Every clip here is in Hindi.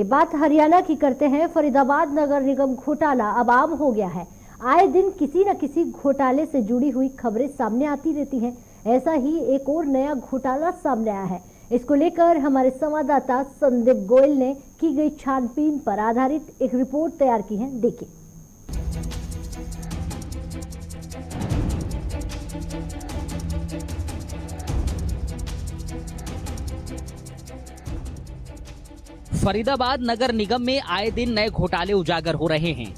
बात हरियाणा की करते हैं। फरीदाबाद नगर निगम घोटाला अब आम हो गया है। आए दिन किसी न किसी घोटाले से जुड़ी हुई खबरें सामने आती रहती हैं। ऐसा ही एक और नया घोटाला सामने आया है। इसको लेकर हमारे संवाददाता संदीप गोयल ने की गई छानबीन पर आधारित एक रिपोर्ट तैयार की है। देखिए। फरीदाबाद नगर निगम में आए दिन नए घोटाले उजागर हो रहे हैं।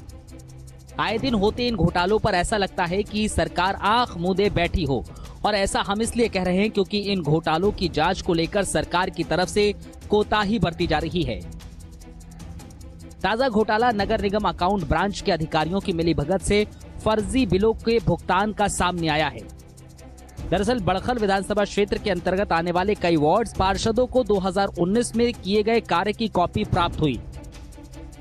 आए दिन होते इन घोटालों पर ऐसा लगता है कि सरकार आंख मूंदे बैठी हो, और ऐसा हम इसलिए कह रहे हैं क्योंकि इन घोटालों की जांच को लेकर सरकार की तरफ से कोताही बरती जा रही है। ताजा घोटाला नगर निगम अकाउंट ब्रांच के अधिकारियों की मिलीभगत से फर्जी बिलों के भुगतान का सामने आया है। दरअसल बड़खल विधानसभा क्षेत्र के अंतर्गत आने वाले कई वार्ड पार्षदों को 2019 में किए गए कार्य की कॉपी प्राप्त हुई।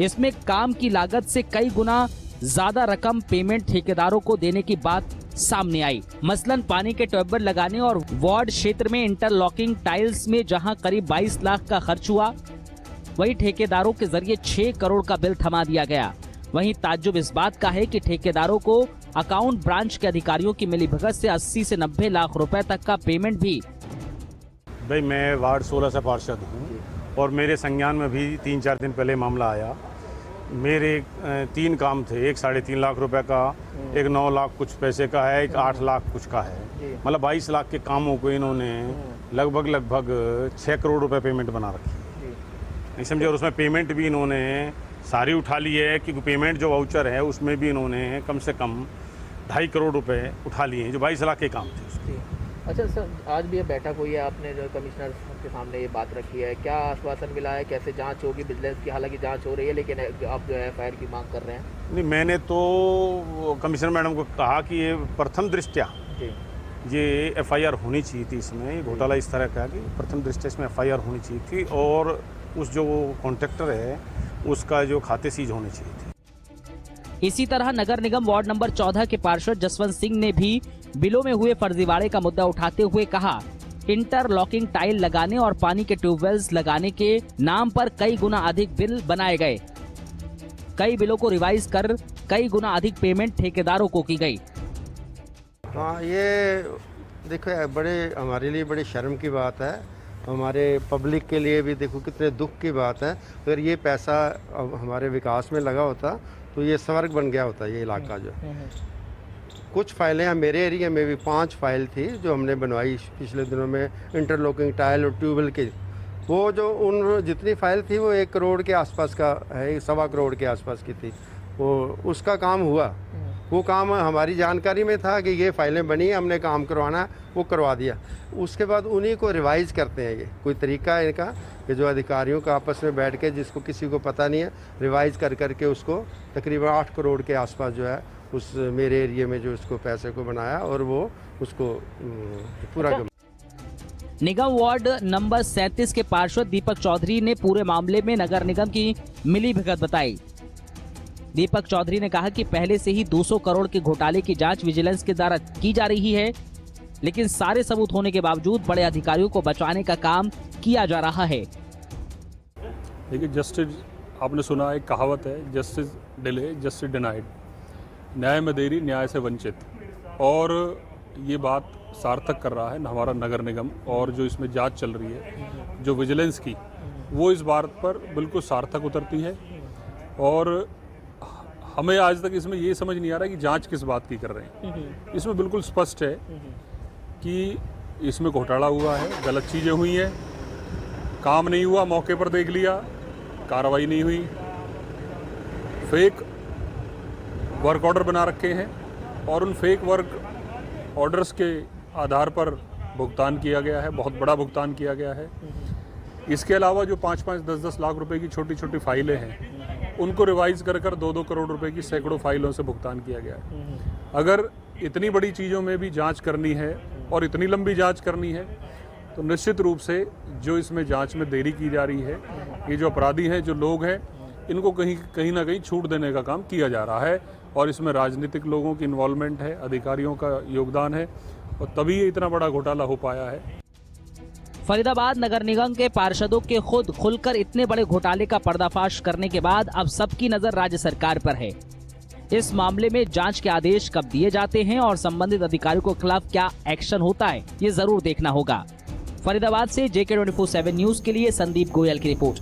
इसमें काम की लागत से कई गुना ज्यादा रकम पेमेंट ठेकेदारों को देने की बात सामने आई। मसलन पानी के ट्यूबवेल लगाने और वार्ड क्षेत्र में इंटरलॉकिंग टाइल्स में जहां करीब 22 लाख का खर्च हुआ, वहीं ठेकेदारों के जरिए 6 करोड़ का बिल थमा दिया गया। वहीं ताज्जुब इस बात का है कि ठेकेदारों को अकाउंट ब्रांच के अधिकारियों की मिलीभगत से 80 से 90 लाख रुपए तक का पेमेंट भी। भाई मैं वार्ड 16 से पार्षद हूँ और मेरे संज्ञान में भी 3-4 दिन पहले मामला आया। मेरे 3 काम थे, एक 3.5 लाख रुपए का, एक 9 लाख कुछ पैसे का है, एक 8 लाख कुछ का है। मतलब 22 लाख के कामों को इन्होंने लगभग 6 करोड़ रुपए पेमेंट बना रखी है, नहीं समझे। और उसमें पेमेंट भी इन्होंने सारी उठा ली है, क्योंकि पेमेंट जो वाउचर है उसमें भी इन्होंने कम से कम 2.5 करोड़ रुपए उठा लिए हैं, जो 22 लाख के काम थे उसके। अच्छा सर, आज भी ये बैठक हुई है, आपने जो कमिश्नर के सामने ये बात रखी है, क्या आश्वासन मिला है, कैसे जांच होगी विजिलेंस की? हालांकि जांच हो रही है, लेकिन आप जो है एफआईआर की मांग कर रहे हैं। नहीं, मैंने तो कमिश्नर मैडम को कहा कि ये प्रथम दृष्टया ये एफआईआर होनी चाहिए थी। इसमें घोटाला इस तरह का कि प्रथम दृष्टया इसमें एफआईआर होनी चाहिए थी, और उस जो कॉन्ट्रैक्टर है उसका जो खाते सीज होने चाहिए थे। इसी तरह नगर निगम वार्ड नंबर 14 के पार्षद जसवंत सिंह ने भी बिलों में हुए फर्जीवाड़े का मुद्दा उठाते हुए कहा, इंटरलॉकिंग टाइल लगाने और पानी के ट्यूबवेल्स लगाने के नाम पर कई गुना अधिक बिल बनाए गए। कई बिलों को रिवाइज कर कई गुना अधिक पेमेंट ठेकेदारों को की गई। हाँ, ये देखो बड़े हमारे लिए बड़ी शर्म की बात है, हमारे पब्लिक के लिए भी देखो कितने दुख की बात है। अगर ये पैसा हमारे विकास में लगा होता तो ये स्वर्ग बन गया होता ये इलाका। जो कुछ फाइलें मेरे एरिया में भी 5 फाइल थी जो हमने बनवाई पिछले दिनों में, इंटरलॉकिंग टाइल और ट्यूबवेल की। वो जो उन जितनी फाइल थी वो 1 करोड़ के आसपास का है, 1.25 करोड़ के आसपास की थी। वो उसका काम हुआ, वो काम हमारी जानकारी में था कि ये फाइलें बनी, हमने काम करवाना है, वो करवा दिया। उसके बाद उन्हीं को रिवाइज करते हैं। ये कोई तरीका है इनका कि जो अधिकारियों का आपस में बैठ के, जिसको किसी को पता नहीं है, रिवाइज कर करके उसको तकरीबन 8 करोड़ के आसपास जो है उस मेरे एरिया में जो उसको पैसे को बनाया और वो उसको पूरा निगम वार्ड नंबर 37 के पार्षद दीपक चौधरी ने पूरे मामले में नगर निगम की मिलीभगत बताई। दीपक चौधरी ने कहा कि पहले से ही 200 करोड़ के घोटाले की जांच विजिलेंस के द्वारा की जा रही है, लेकिन सारे सबूत होने के बावजूद बड़े अधिकारियों को बचाने का काम किया जा रहा है। देखिए, जस्टिस, आपने सुना एक कहावत है, जस्टिस डिले जस्टिस डिनाइड, न्याय में देरी न्याय से वंचित। और ये बात सार्थक कर रहा है हमारा नगर निगम, और जो इसमें जांच चल रही है जो विजिलेंस की, वो इस बात पर बिल्कुल सार्थक उतरती है। और हमें आज तक इसमें ये समझ नहीं आ रहा कि जांच किस बात की कर रहे हैं। इसमें बिल्कुल स्पष्ट है कि इसमें घोटाला हुआ है, गलत चीज़ें हुई हैं, काम नहीं हुआ, मौके पर देख लिया, कार्रवाई नहीं हुई, फेक वर्क ऑर्डर बना रखे हैं और उन फेक वर्क ऑर्डर्स के आधार पर भुगतान किया गया है, बहुत बड़ा भुगतान किया गया है। इसके अलावा जो 5-5, 10-10 लाख रुपए की छोटी छोटी फाइलें हैं, उनको रिवाइज कर 2-2 करोड़ रुपए की सैकड़ों फाइलों से भुगतान किया गया है। अगर इतनी बड़ी चीज़ों में भी जांच करनी है और इतनी लंबी जांच करनी है, तो निश्चित रूप से जो इसमें जांच में देरी की जा रही है, ये जो अपराधी हैं, जो लोग हैं, इनको कहीं ना कहीं छूट देने का काम किया जा रहा है। और इसमें राजनीतिक लोगों की इन्वॉल्वमेंट है, अधिकारियों का योगदान है, और तभी ये इतना बड़ा घोटाला हो पाया है। फरीदाबाद नगर निगम के पार्षदों के खुद खुलकर इतने बड़े घोटाले का पर्दाफाश करने के बाद अब सबकी नजर राज्य सरकार पर है। इस मामले में जांच के आदेश कब दिए जाते हैं और संबंधित अधिकारियों के खिलाफ क्या एक्शन होता है, ये जरूर देखना होगा। फरीदाबाद से JK24/7 न्यूज के लिए संदीप गोयल की रिपोर्ट।